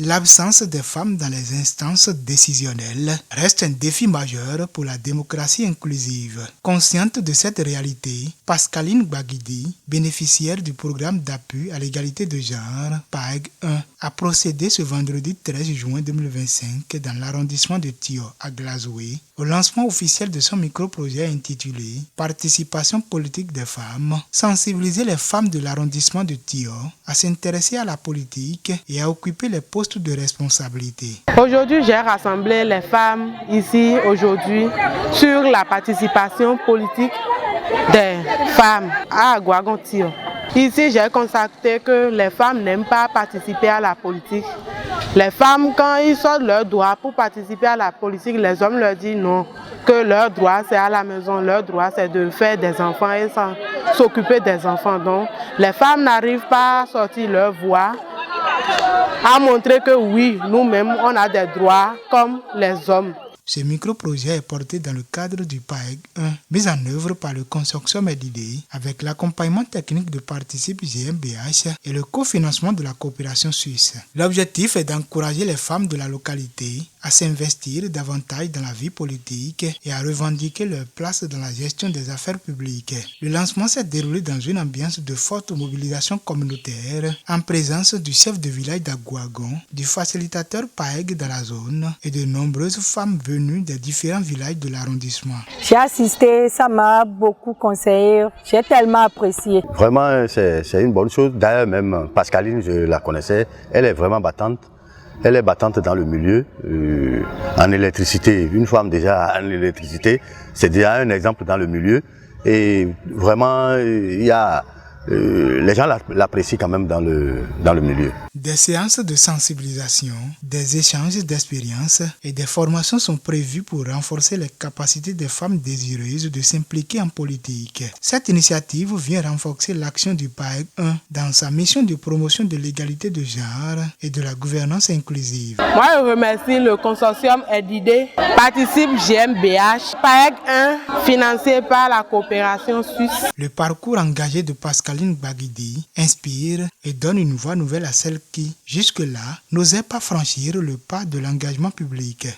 l'absence des femmes dans les instances décisionnelles reste un défi majeur pour la démocratie inclusive. Consciente de cette réalité, Pascaline Baguidi, bénéficiaire du programme d'appui à l'égalité de genre PAEG 1, a procédé ce vendredi 13 juin 2025 dans l'arrondissement de Tio à Glazoué au lancement officiel de son micro-projet intitulé « Participation politique des femmes », sensibiliser les femmes de l'arrondissement de Tio à s'intéresser à la politique et à occuper les postes de responsabilité. Aujourd'hui, j'ai rassemblé les femmes ici aujourd'hui sur la participation politique des femmes à Gouagon-Tio. Ici, j'ai constaté que les femmes n'aiment pas participer à la politique. Les femmes, quand ils sortent leur droit pour participer à la politique, les hommes leur disent non, que leur droit c'est à la maison, leur droit c'est de faire des enfants et s'occuper des enfants. Donc, les femmes n'arrivent pas à sortir leur voix, à montrer que oui, nous-mêmes, on a des droits comme les hommes. Ce micro-projet est porté dans le cadre du PAEG 1, mis en œuvre par le consortium EDIDE avec l'accompagnement technique de Participe GmbH et le cofinancement de la coopération suisse. L'objectif est d'encourager les femmes de la localité à s'investir davantage dans la vie politique et à revendiquer leur place dans la gestion des affaires publiques. Le lancement s'est déroulé dans une ambiance de forte mobilisation communautaire en présence du chef de village d'Agouagon, du facilitateur PAEG dans la zone et de nombreuses femmes venues des différents villages de l'arrondissement. J'ai assisté, ça m'a beaucoup conseillé, j'ai tellement apprécié. Vraiment, c'est une bonne chose. D'ailleurs, même Pascaline, je la connaissais, elle est vraiment battante. Elle est battante dans le milieu, en électricité. Une femme déjà en électricité, c'est déjà un exemple dans le milieu. Et vraiment, il y a, les gens l'apprécient quand même dans le milieu. Des séances de sensibilisation, des échanges d'expériences et des formations sont prévues pour renforcer les capacités des femmes désireuses de s'impliquer en politique. Cette initiative vient renforcer l'action du PAEG 1 dans sa mission de promotion de l'égalité de genre et de la gouvernance inclusive. Moi, je remercie le consortium EDIDE, Participe GmbH, PAEG 1, financé par la coopération suisse. Le parcours engagé de Pascaline Baguidi inspire et donne une voix nouvelle à celles qui, jusque-là, n'osaient pas franchir le pas de l'engagement public.